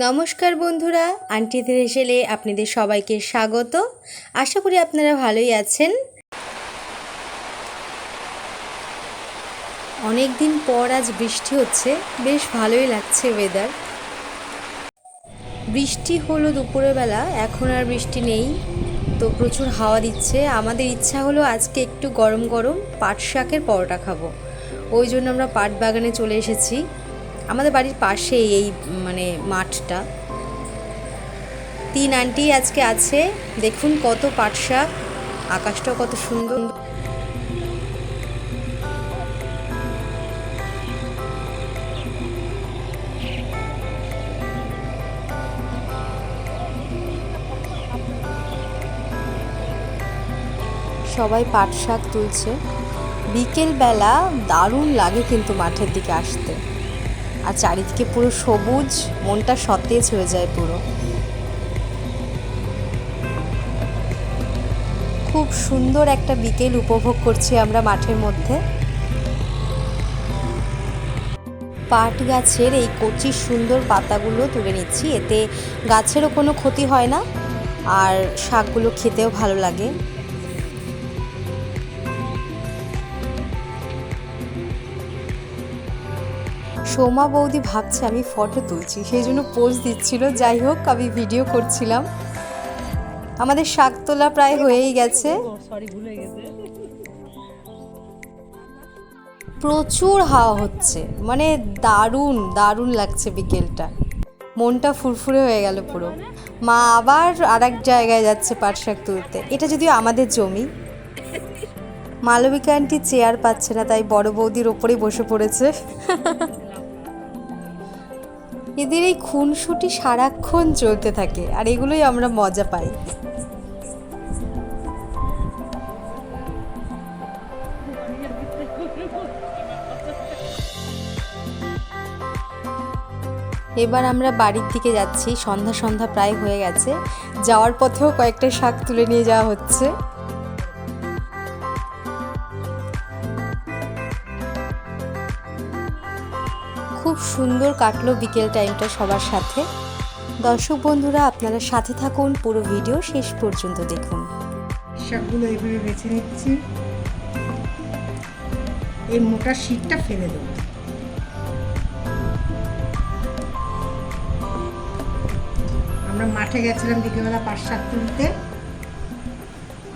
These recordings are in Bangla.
নমস্কার বন্ধুরা, আন্টিদের হেসেলে আপনাদের সবাইকে স্বাগত। আশা করি আপনারা ভালোই আছেন। অনেক দিন পর আজ বৃষ্টি হচ্ছে, বেশ ভালোই লাগছে ওয়েদার। বৃষ্টি হলো দুপুরবেলা, এখন আর বৃষ্টি নেই, তো প্রচুর হাওয়া দিচ্ছে। আমাদের ইচ্ছা হলো আজকে একটু গরম গরম পাট শাকের পরোটা খাবো, ওই জন্য আমরা পাট বাগানে চলে এসেছি। আমাদের বাড়ির পাশেই এই মাঠটা। 3 আন্টি আজকে আছে, দেখুন কত পাট শাক, আকাশটাও কত সুন্দর। সবাই পাট শাক তুলছে। বিকেলবেলা দারুণ লাগে কিন্তু মাঠের দিকে আসতে, আর চারিদিকে পুরো সবুজ, মনটা সতেজ হয়ে যায় পুরো। খুব সুন্দর একটা বিকেল উপভোগ করছি আমরা মাঠের মধ্যে। পাট গাছের এই কচি সুন্দর পাতাগুলো তুলে নিচ্ছি, এতে গাছেরও কোনো ক্ষতি হয় না, আর শাকগুলো খেতেও ভালো লাগে। সোমা বৌদি ভাবছে আমি ফটো তুলছি, সেই জন্য পোজ দিচ্ছিল। যাই হোক, আমি ভিডিও করছিলাম। আমাদের শাক তোলা প্রায় হয়েই গেছে। প্রচুর হাওয়া হচ্ছে, দারুণ দারুণ লাগছে বিকেলটা, মনটা ফুরফুরে হয়ে গেল পুরো। মা আবার আর এক জায়গায় যাচ্ছে পাট শাক তুলতে। এটা যদিও আমাদের জমি। মালবিকা আন্টি চেয়ার পাচ্ছে না, তাই বড় বৌদির ওপরেই বসে পড়েছে। এদের এই খুনসুটি সারাক্ষণ চলতে থাকে, আর এগুলোই আমরা মজা পাই। এবার আমরা বাড়ির দিকে যাচ্ছি, সন্ধ্যা সন্ধ্যা প্রায় হয়ে গেছে। যাওয়ার পথেও কয়েকটা শাক তুলে নিয়ে যাওয়া হচ্ছে। খুব সুন্দর কাটলো বিকেল টাইমটা সবার সাথে। দর্শক বন্ধুরা, আপনারা সাথে থাকুন, পুরো ভিডিও শেষ পর্যন্ত দেখুন। শাকগুলো এইভাবে বেছে নিচ্ছি, এই মোটা শীটটা ফেলে দেবো। আমরা মাঠে গেছিলাম বিকেলবেলা পাট শাক তুলতে।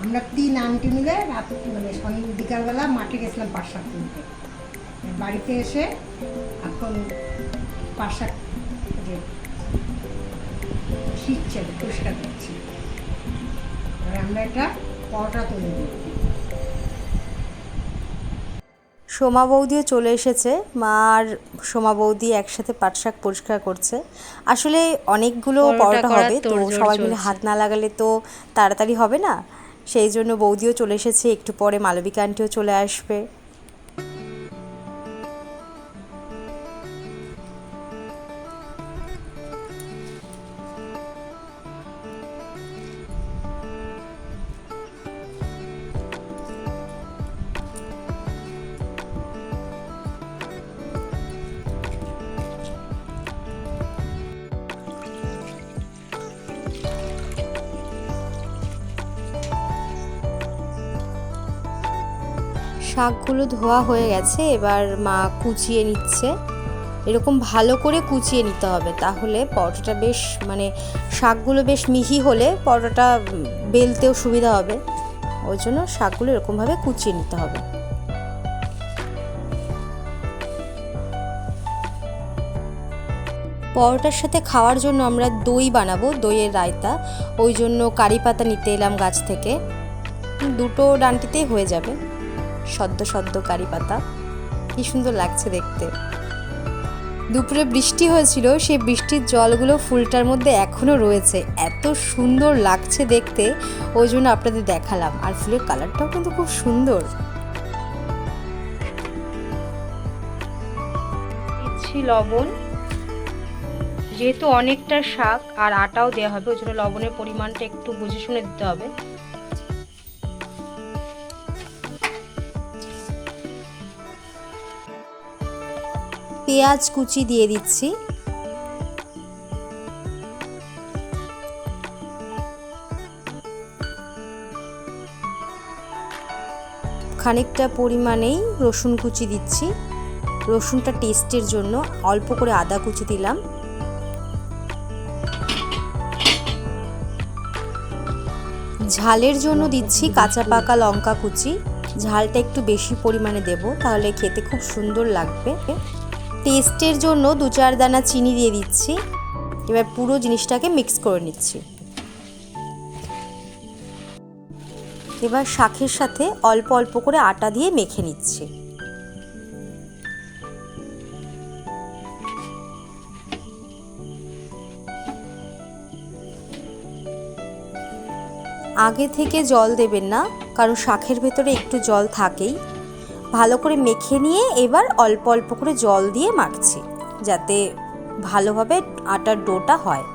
আমরা 3 আন্টি মিলে বিকালবেলা মাঠে গেছিলাম পাট শাক তুলতে। বাড়িতে এসে এখন পাট শাক শীতছে, পরিষ্কার করছি। আর আমরা এটা পরোটা তৈরি করব। সোমা বৌদিও চলে এসেছে। মা আর সোমা বৌদি একসাথে পাট শাক পরিষ্কার করছে। আসলে অনেকগুলো পরোটা হবে, তো সবাই মিলে হাত না লাগালে তো তাড়াতাড়ি হবে না, সেই জন্য বৌদিও চলে এসেছে। একটু পরে মালবিকা আন্টিও চলে আসবে। শাকগুলো ধোয়া হয়ে গেছে, এবার মা কুচিয়ে নিচ্ছে। এরকম ভালো করে কুচিয়ে নিতে হবে, তাহলে পরোটাটা বেশ শাকগুলো বেশ মিহি হলে পরোটাটা বেলতেও সুবিধা হবে। ওই জন্য শাকগুলো এরকমভাবে কুচিয়ে নিতে হবে। পরোটার সাথে খাওয়ার জন্য আমরা দই বানাবো, দইয়ের রায়তা। ওই জন্য কারি পাতা নিতে এলাম গাছ থেকে। 2টো ডান্টিতেই হয়ে যাবে। সদ্য সদ্য কারি পাতা, কি সুন্দর লাগছে দেখতে। দুপুরে বৃষ্টি হয়েছিল, সেই বৃষ্টির জলগুলো ফুলটার মধ্যে এখনও রয়েছে, এত সুন্দর লাগছে দেখতে, ওই জন্য আপনাদের দেখালাম। আর ফুলের কালারটাও কিন্তু খুব সুন্দর। দিচ্ছি লবণ, যেহেতু অনেকটা শাক আর আটাও দেওয়া হবে, ওই জন্য লবণের পরিমাণটা একটু বুঝে শুনে দিতে হবে। পেঁয়াজ কুচি দিয়ে দিচ্ছি। খানিকটা পরিমাণেই রসুন কুচি দিচ্ছি। রসুনটা টেস্টের জন্য অল্প করে আদা কুচি দিলাম। ঝালের জন্য দিচ্ছি কাঁচা পাকা লঙ্কা কুচি। ঝালটা একটু বেশি পরিমাণে দেব, তাহলে খেতে খুব সুন্দর লাগবে। টেস্টের জন্য 2-4 দানা চিনি দিয়ে দিচ্ছি। এবার পুরো জিনিসটাকে মিক্স করে নিচ্ছি। এবার শাকের সাথে অল্প অল্প করে আটা দিয়ে মেখে নিচ্ছি। আগে থেকে জল দেবেন না, কারণ শাকের ভেতরে একটু জল থাকেই। ভালো করে মেখে নিয়ে এবার অল্প অল্প করে জল দিয়ে মাখছি, যাতে ভালোভাবে আটার ডোটা হয়।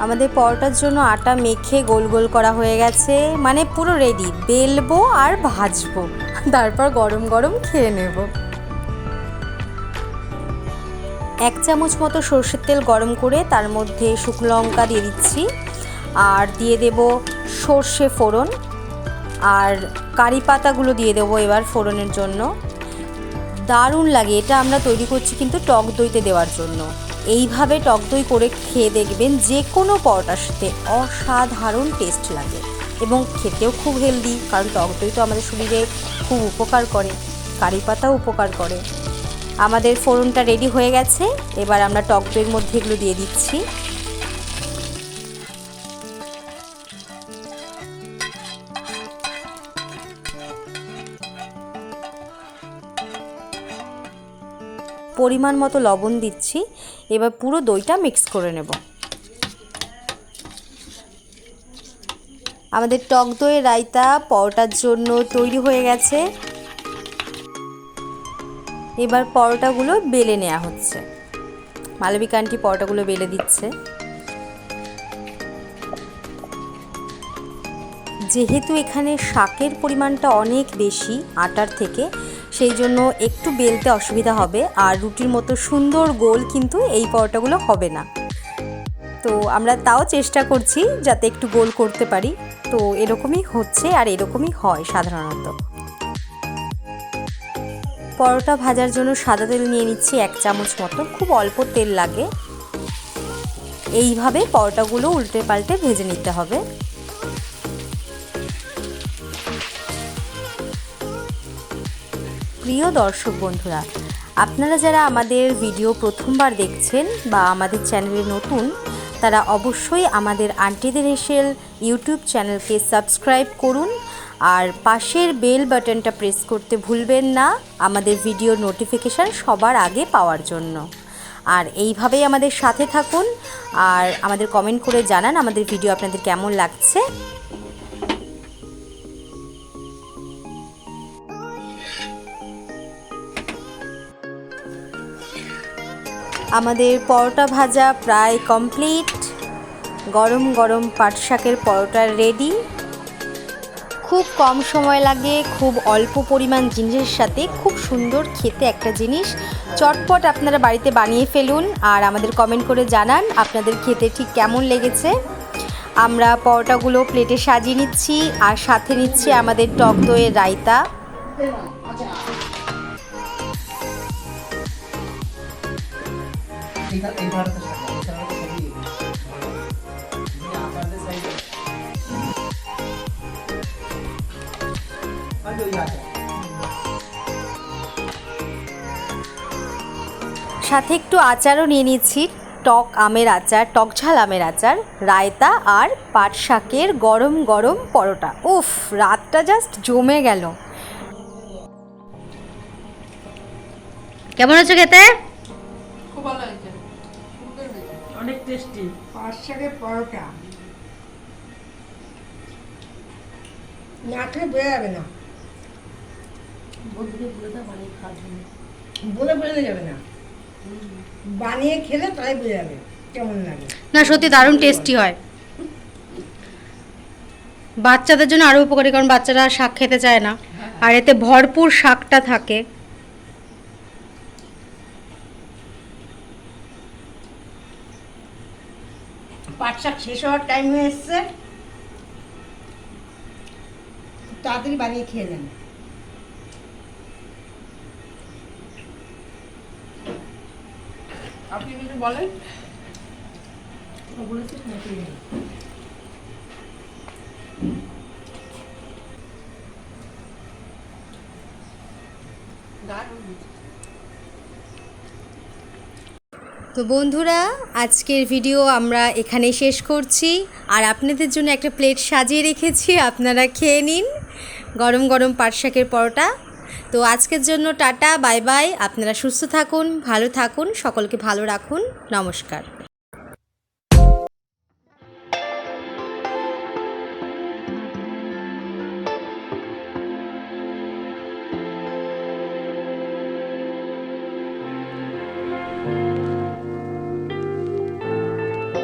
আমাদের পরোটার জন্য আটা মেখে গোল গোল করা হয়ে গেছে, মানে পুরো রেডি। বেলবো আর ভাজবো, তারপর গরম গরম খেয়ে নেব। 1 চামচ মতো সরষের তেল গরম করে তার মধ্যে শুকনো লঙ্কা দিয়ে দিচ্ছি, আর দিয়ে দেব সর্ষে ফোড়ন, আর কারি পাতাগুলো দিয়ে দেবো এবার ফোড়নের জন্য। দারুণ লাগে। এটা আমরা তৈরি করছি কিন্তু টক দইতে দেওয়ার জন্য। এইভাবে টক দই করে খেয়ে দেখবেন, যে কোনো পরোটার সাথে অসাধারণ টেস্ট লাগে এবং খেতেও খুব হেলদি, কারণ টক দই তো আমাদের শরীরে খুব উপকার করে, কারি পাতাও উপকার করে। আমাদের ফোড়নটা রেডি হয়ে গেছে, এবার আমরা টক দইয়ের মধ্যে এগুলো দিয়ে দিচ্ছি। পরিমাণ মতো লবণ দিচ্ছি। এবার পুরো দইটা মিক্স করে নেব। আমাদের টক দইয়ের রায়তা পরোটার জন্য তৈরি হয়ে গেছে। এবার পরোটাগুলো বেলে নেওয়া হচ্ছে। মালবিকা আন্টি পরোটাগুলো বেলে দিচ্ছে। যেহেতু এখানে শাকের পরিমাণটা অনেক বেশি আটার থেকে, সেই জন্য একটু বেলতে অসুবিধা হবে, আর রুটির মতো সুন্দর গোল কিন্তু এই পরোটাগুলো হবে না। তো আমরা তাও চেষ্টা করছি যাতে একটু গোল করতে পারি। তো এরকমই হচ্ছে, আর এরকমই হয় সাধারণত। পরোটা ভাজার জন্য সাদা তেল নিয়ে নিচ্ছি 1 চামচ মতো, খুব অল্প তেল লাগে। এইভাবে পরোটাগুলো উল্টে পাল্টে ভেজে নিতে হবে। প্রিয় দর্শক বন্ধুরা, আপনারা যারা আমাদের ভিডিও প্রথমবার দেখছেন বা আমাদের চ্যানেলে নতুন, তারা অবশ্যই আমাদের আন্টিদের হেসেল ইউটিউব চ্যানেলকে সাবস্ক্রাইব করুন, আর পাশের বেল বাটনটা প্রেস করতে ভুলবেন না, আমাদের ভিডিও নোটিফিকেশান সবার আগে পাওয়ার জন্য। আর এইভাবেই আমাদের সাথে থাকুন, আর আমাদের কমেন্ট করে জানান আমাদের ভিডিও আপনাদের কেমন লাগছে। আমাদের পরোটা ভাজা প্রায় কমপ্লিট। গরম গরম পাট শাকের পরোটা রেডি। খুব কম সময় লাগে, খুব অল্প পরিমাণ জিনিসের সাথে খুব সুন্দর খেতে একটা জিনিস। চটপট আপনারা বাড়িতে বানিয়ে ফেলুন, আর আমাদের কমেন্ট করে জানান আপনাদের খেতে ঠিক কেমন লেগেছে। আমরা পরোটাগুলো প্লেটে সাজিয়ে নিচ্ছি, আর সাথে নিচ্ছি আমাদের টক দইয়ের রায়তা। সাথে একটু আচারও নিয়ে নিচ্ছি, টক আমের আচার, টক ঝাল আমের আচার, রায়তা আর পাট শাকের গরম গরম পরোটা। উফ, রাতটা জাস্ট জমে গেল। কেমন হচ্ছে খেতে? খুব ভালো হয়েছে, অনেক টেস্টি পাট শাকের পরোটা না খেলে বোঝা যাবে না। বন্ধুকে বলে দাও বানিয়ে খাওয়ার জন্য। বলে বোঝানো যাবে না, বানিয়ে খেলে তাই বোঝা যাবে কেমন লাগে। না, সত্যি দারুণ টেস্টি হয়। বাচ্চাদের জন্য আরও উপকারী, কারণ বাচ্চারা শাক খেতে চায় না, আর এতে ভরপুর শাকটা থাকে। পাট শাক শেষ হওয়ার টাইম হয়ে এসছে, তাড়াতাড়ি বানিয়ে খেয়ে নেন। আপনি কিছু বলেন? তো বন্ধুরা, আজকের ভিডিও আমরা এখানেই শেষ করছি। আর আপনাদের জন্য একটা প্লেট সাজিয়ে রেখেছি, আপনারা খেয়ে নিন গরম গরম পাট শাকের পরোটা। তো আজকের জন্য টাটা, বাই বাই। আপনারা সুস্থ থাকুন, ভালো থাকুন, সকলকে ভালো রাখুন। নমস্কার।